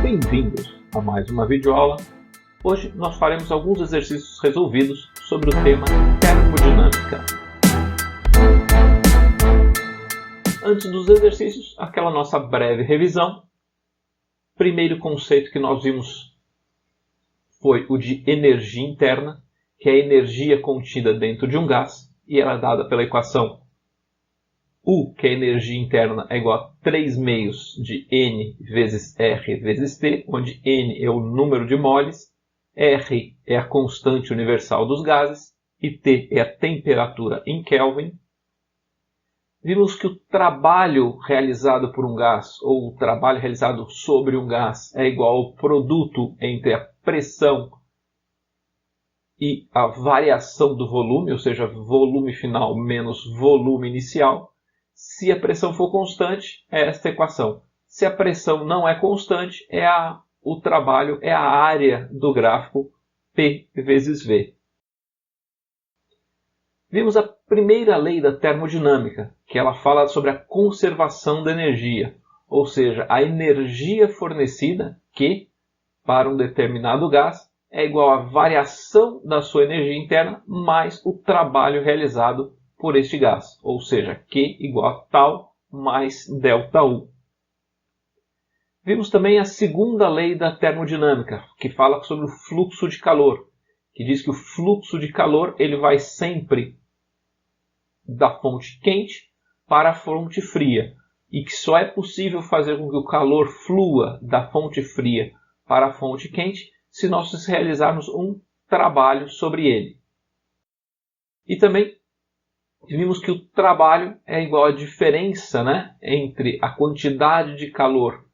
Bem-vindos a mais uma videoaula. Hoje nós faremos alguns exercícios resolvidos sobre o tema termodinâmica. Antes dos exercícios, aquela nossa breve revisão. Primeiro conceito que nós vimos foi o de energia interna, que é a energia contida dentro de um gás, e ela é dada pela equação U, que é a energia interna, é igual a 3 meios de N vezes R vezes T, onde N é o número de moles, R é a constante universal dos gases e T é a temperatura em Kelvin. Vimos que o trabalho realizado por um gás, ou o trabalho realizado sobre um gás, é igual ao produto entre a pressão e a variação do volume, ou seja, volume final menos volume inicial. Se a pressão for constante, é esta equação. Se a pressão não é constante, o trabalho é a área do gráfico P vezes V. Vimos a primeira lei da termodinâmica, que ela fala sobre a conservação da energia, ou seja, a energia fornecida, que, para um determinado gás, é igual à variação da sua energia interna mais o trabalho realizado por este gás, ou seja, Q igual a tal mais ΔU. Vimos também a segunda lei da termodinâmica, que fala sobre o fluxo de calor, que diz que o fluxo de calor ele vai sempre da fonte quente para a fonte fria, e que só é possível fazer com que o calor flua da fonte fria para a fonte quente se nós realizarmos um trabalho sobre ele. E também vimos que o trabalho é igual à diferença, entre a quantidade de calor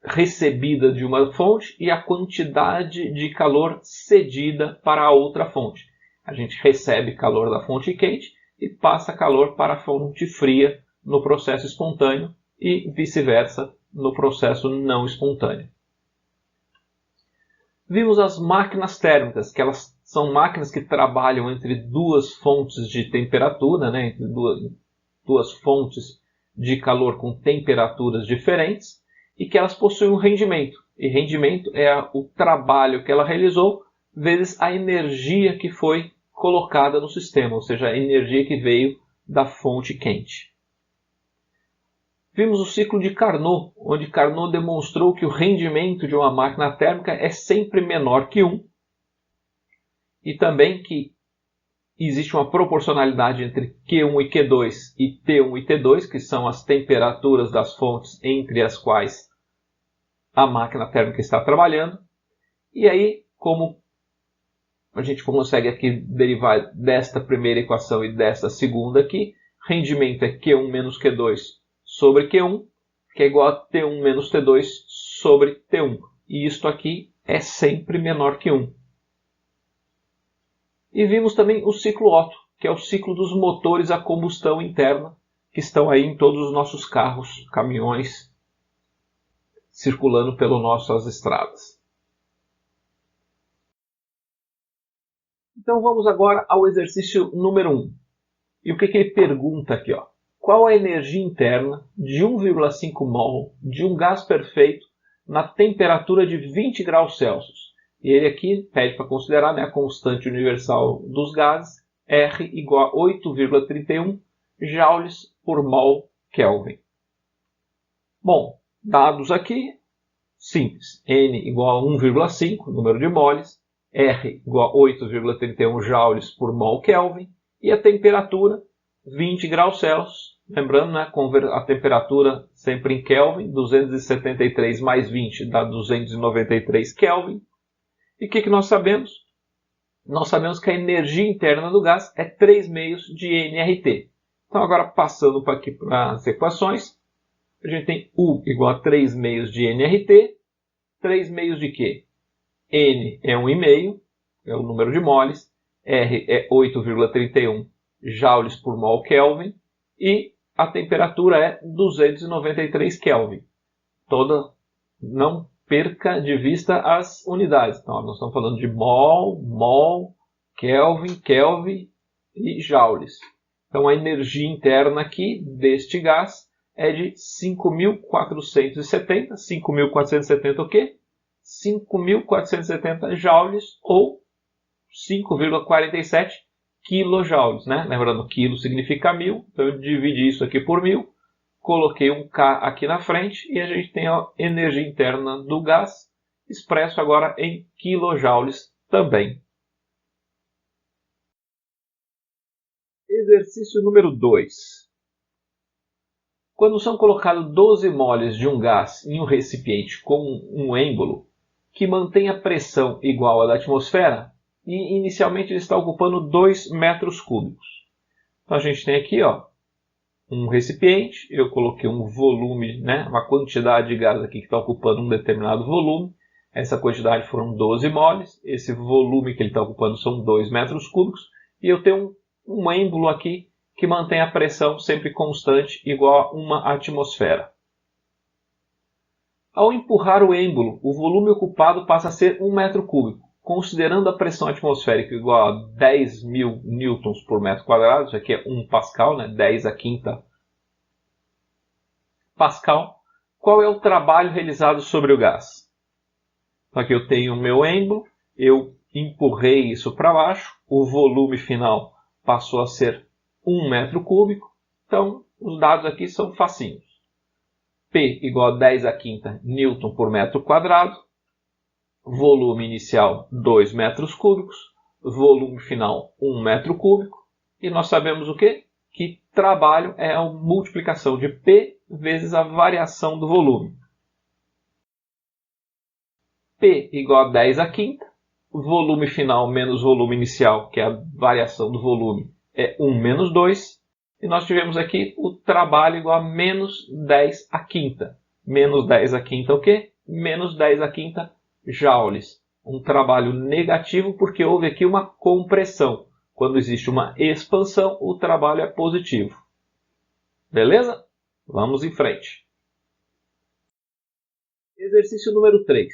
recebida de uma fonte e a quantidade de calor cedida para a outra fonte. A gente recebe calor da fonte quente e passa calor para a fonte fria no processo espontâneo e vice-versa no processo não espontâneo. Vimos as máquinas térmicas, que elas são máquinas que trabalham entre duas fontes de temperatura, entre duas fontes de calor com temperaturas diferentes, e que elas possuem um rendimento. E rendimento é o trabalho que ela realizou vezes a energia que foi colocada no sistema, ou seja, a energia que veio da fonte quente. Vimos o ciclo de Carnot, onde Carnot demonstrou que o rendimento de uma máquina térmica é sempre menor que 1, e também que existe uma proporcionalidade entre Q1 e Q2 e T1 e T2, que são as temperaturas das fontes entre as quais a máquina térmica está trabalhando. E aí, como a gente consegue aqui derivar desta primeira equação e desta segunda aqui, rendimento é Q1 menos Q2 sobre Q1, que é igual a T1 menos T2 sobre T1. E isto aqui é sempre menor que 1. E vimos também o ciclo Otto, que é o ciclo dos motores a combustão interna, que estão aí em todos os nossos carros, caminhões, circulando pelas nossas estradas. Então vamos agora ao exercício número 1. E o que ele pergunta aqui? Qual a energia interna de 1,5 mol de um gás perfeito na temperatura de 20 graus Celsius? E ele aqui pede para considerar a constante universal dos gases, R igual a 8,31 joules por mol Kelvin. Bom, dados aqui, simples. N igual a 1,5, número de moles. R igual a 8,31 joules por mol Kelvin. E a temperatura, 20 graus Celsius. Lembrando, a temperatura sempre em Kelvin, 273 mais 20 dá 293 Kelvin. E o que nós sabemos? Nós sabemos que a energia interna do gás é 3 meios de nRT. Então agora passando aqui para as equações, a gente tem U igual a 3 meios de nRT. 3 meios de quê? N é 1,5, é o número de moles. R é 8,31 joules por mol Kelvin. E a temperatura é 293 Kelvin. Não perca de vista as unidades. Então, nós estamos falando de mol, Kelvin e joules. Então, a energia interna aqui deste gás é de 5.470. 5.470 o quê? 5.470 joules ou 5,47 quilojoules, né? Lembrando, quilo significa 1.000, então eu dividi isso aqui por 1.000, coloquei um K aqui na frente e a gente tem a energia interna do gás, expresso agora em quilojoules também. Exercício número 2. Quando são colocados 12 moles de um gás em um recipiente com um êmbolo que mantém a pressão igual à da atmosfera, e inicialmente ele está ocupando 2 metros cúbicos. Então a gente tem aqui um recipiente, eu coloquei um volume, né, uma quantidade de gás aqui que está ocupando um determinado volume. Essa quantidade foram 12 moles, esse volume que ele está ocupando são 2 metros cúbicos, e eu tenho um êmbolo aqui que mantém a pressão sempre constante, igual a uma atmosfera. Ao empurrar o êmbolo, o volume ocupado passa a ser 1 metro cúbico. Considerando a pressão atmosférica igual a 10.000 newtons por metro quadrado, isso aqui é 1 pascal, né? 10 a quinta pascal, qual é o trabalho realizado sobre o gás? Então aqui eu tenho o meu êmbolo, eu empurrei isso para baixo, o volume final passou a ser 1 metro cúbico, então os dados aqui são facinhos. P igual a 10 a quinta newton por metro quadrado, volume inicial 2 metros cúbicos, volume final 1 metro cúbico, e nós sabemos o quê? Que trabalho é a multiplicação de P vezes a variação do volume. P igual a 10 a quinta, volume final menos volume inicial, que é a variação do volume, é 1 menos 2, e nós tivemos aqui o trabalho igual a menos 10 a quinta. Menos 10 a quinta o quê? Menos 10 a quinta joules. Um trabalho negativo porque houve aqui uma compressão. Quando existe uma expansão, o trabalho é positivo. Beleza? Vamos em frente. Exercício número 3.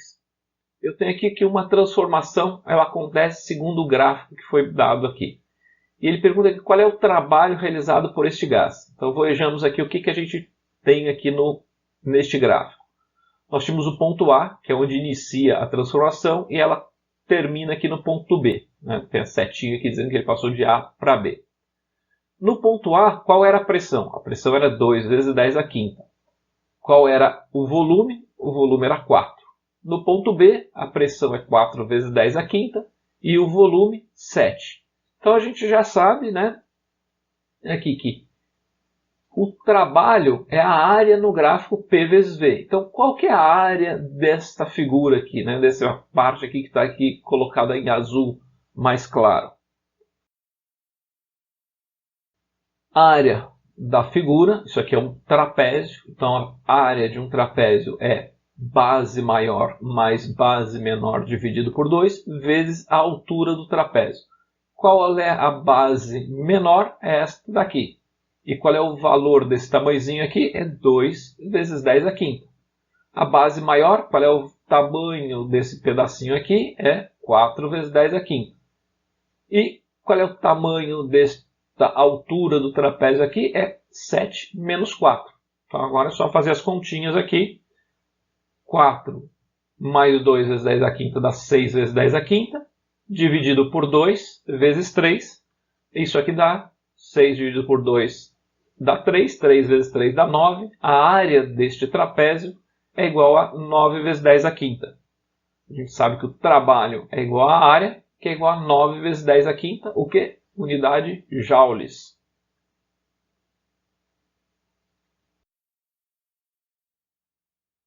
Eu tenho aqui que uma transformação ela acontece segundo o gráfico que foi dado aqui. E ele pergunta aqui qual é o trabalho realizado por este gás. Então vejamos aqui o que a gente tem aqui neste gráfico. Nós temos o ponto A, que é onde inicia a transformação, e ela termina aqui no ponto B. Né? Tem a setinha aqui dizendo que ele passou de A para B. No ponto A, qual era a pressão? A pressão era 2 vezes 10 a quinta. Qual era o volume? O volume era 4. No ponto B, a pressão é 4 vezes 10 a quinta e o volume 7. Então a gente já sabe, né, aqui que o trabalho é a área no gráfico P vezes V. Então, qual que é a área desta figura aqui, né? Dessa parte aqui que está aqui colocada em azul mais claro? A área da figura, isso aqui é um trapézio, então a área de um trapézio é base maior mais base menor dividido por 2, vezes a altura do trapézio. Qual é a base menor? É esta daqui. E qual é o valor desse tamanhozinho aqui? É 2 vezes 10 a quinta. A base maior, qual é o tamanho desse pedacinho aqui? É 4 vezes 10 a quinta. E qual é o tamanho desta altura do trapézio aqui? É 7 menos 4. Então agora é só fazer as continhas aqui. 4 mais 2 vezes 10 a quinta dá 6 vezes 10 a quinta. Dividido por 2 vezes 3. Isso aqui dá 6 dividido por 2 dá 3. 3 vezes 3 dá 9. A área deste trapézio é igual a 9 vezes 10 a quinta. A gente sabe que o trabalho é igual à área, que é igual a 9 vezes 10 a quinta, o que? Unidade joules.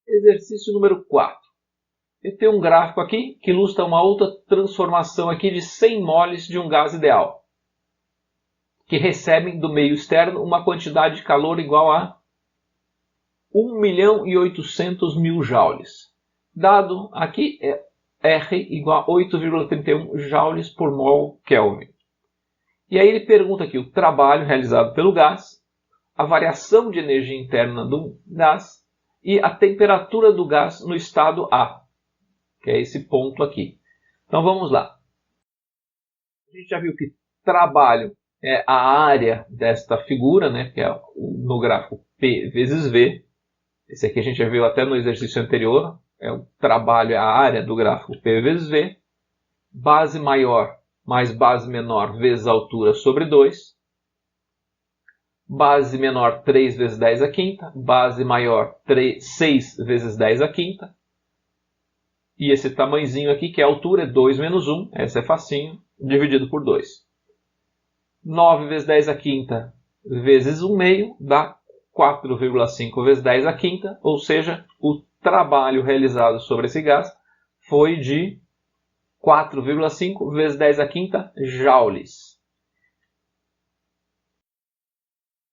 Exercício número 4. Eu tenho um gráfico aqui que ilustra uma outra transformação aqui de 100 moles de um gás ideal, que recebem do meio externo uma quantidade de calor igual a 1.800.000 joules. Dado aqui é R igual a 8,31 joules por mol Kelvin. E aí ele pergunta aqui o trabalho realizado pelo gás, a variação de energia interna do gás e a temperatura do gás no estado A, que é esse ponto aqui. Então vamos lá. A gente já viu que trabalho é a área desta figura, né, que é no gráfico P vezes V. Esse aqui a gente já viu até no exercício anterior. É o trabalho, é a área do gráfico P vezes V. Base maior mais base menor vezes a altura sobre 2. Base menor 3 vezes 10 à quinta. Base maior 6 vezes 10 à quinta. E esse tamanhozinho aqui, que é a altura, é 2 menos 1. Essa é facinho. Dividido por 2. 9 vezes 10 à quinta vezes 1 meio dá 4,5 vezes 10 à quinta. Ou seja, o trabalho realizado sobre esse gás foi de 4,5 vezes 10 à quinta joules.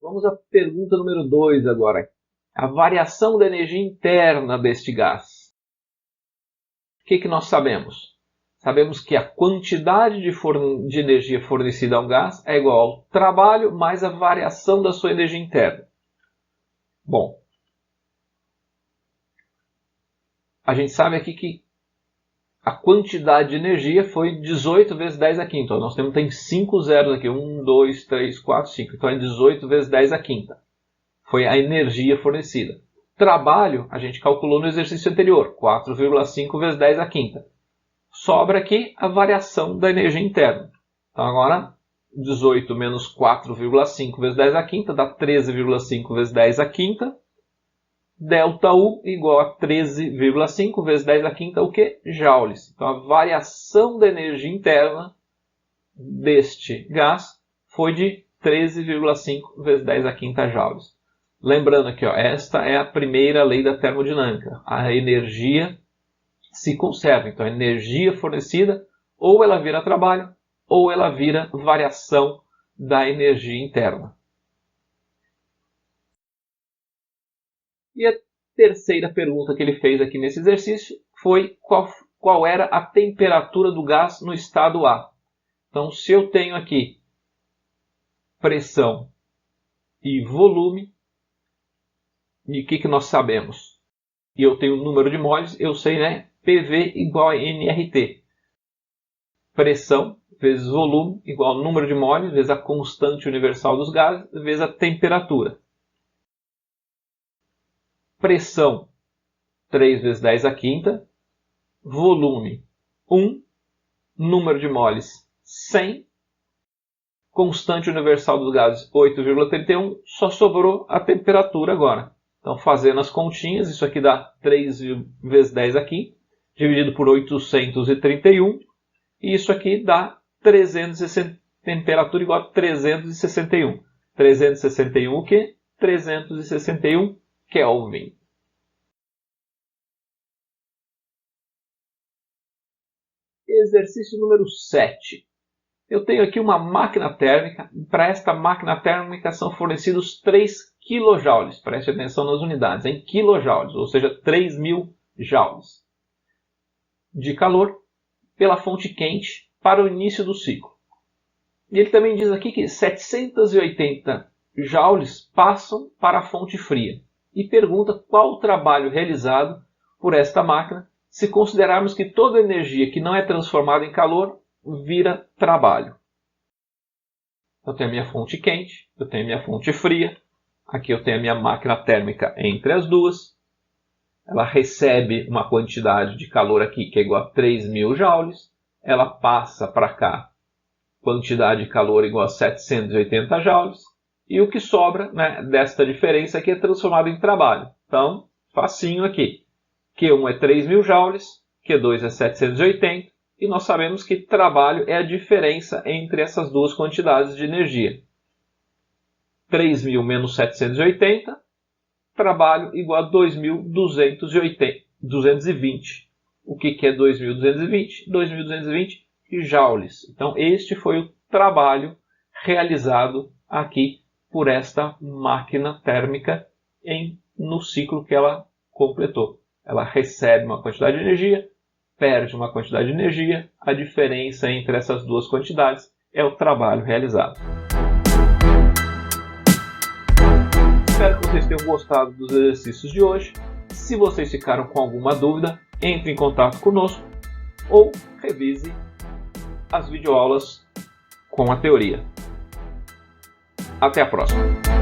Vamos à pergunta número 2 agora. A variação da energia interna deste gás. O que nós sabemos? Sabemos que a quantidade de energia fornecida a um gás é igual ao trabalho mais a variação da sua energia interna. Bom, a gente sabe aqui que a quantidade de energia foi 18 vezes 10 à quinta. Nós tem 5 zeros aqui. 1, 2, 3, 4, 5. Então é 18 vezes 10 à quinta. Foi a energia fornecida. Trabalho, a gente calculou no exercício anterior. 4,5 vezes 10 à quinta. Sobra aqui a variação da energia interna. Então agora, 18 menos 4,5 vezes 10 à quinta dá 13,5 vezes 10 à quinta. Δu igual a 13,5 vezes 10 à quinta, o que? Joules. Então a variação da energia interna deste gás foi de 13,5 vezes 10 à quinta joules. Lembrando aqui, ó, esta é a primeira lei da termodinâmica. A energia se conserva. Então a energia fornecida, ou ela vira trabalho, ou ela vira variação da energia interna. E a terceira pergunta que ele fez aqui nesse exercício foi qual era a temperatura do gás no estado A. Então, se eu tenho aqui pressão e volume, e o que nós sabemos? E eu tenho o número de moles, eu sei, né? PV igual a nRT. Pressão vezes volume igual ao número de moles vezes a constante universal dos gases vezes a temperatura. Pressão 3 vezes 10 à quinta, volume 1, número de moles 100, constante universal dos gases 8,31, só sobrou a temperatura agora. Então fazendo as continhas, isso aqui dá 3 vezes 10 aqui, dividido por 831, e isso aqui dá 360, temperatura igual a 361. 361 o quê? 361 Kelvin. Exercício número 7. Eu tenho aqui uma máquina térmica. Para esta máquina térmica são fornecidos 3 kJ. Preste atenção nas unidades, em kJ, ou seja, 3.000 joules de calor pela fonte quente para o início do ciclo. E ele também diz aqui que 780 joules passam para a fonte fria. E pergunta qual o trabalho realizado por esta máquina se considerarmos que toda energia que não é transformada em calor vira trabalho. Eu tenho a minha fonte quente, eu tenho a minha fonte fria, aqui eu tenho a minha máquina térmica entre as duas. Ela recebe uma quantidade de calor aqui que é igual a 3.000 joules, ela passa para cá, quantidade de calor igual a 780 joules, e o que sobra, né, desta diferença aqui é transformado em trabalho. Então, facinho aqui. Q1 é 3.000 joules, Q2 é 780, e nós sabemos que trabalho é a diferença entre essas duas quantidades de energia. 3.000 menos 780, trabalho igual a 2.220. O que é 2.220? 2.220 joules. Então, este foi o trabalho realizado aqui por esta máquina térmica no ciclo que ela completou. Ela recebe uma quantidade de energia, perde uma quantidade de energia, a diferença entre essas duas quantidades é o trabalho realizado. Espero que vocês tenham gostado dos exercícios de hoje. Se vocês ficaram com alguma dúvida, entre em contato conosco ou revise as videoaulas com a teoria. Até a próxima!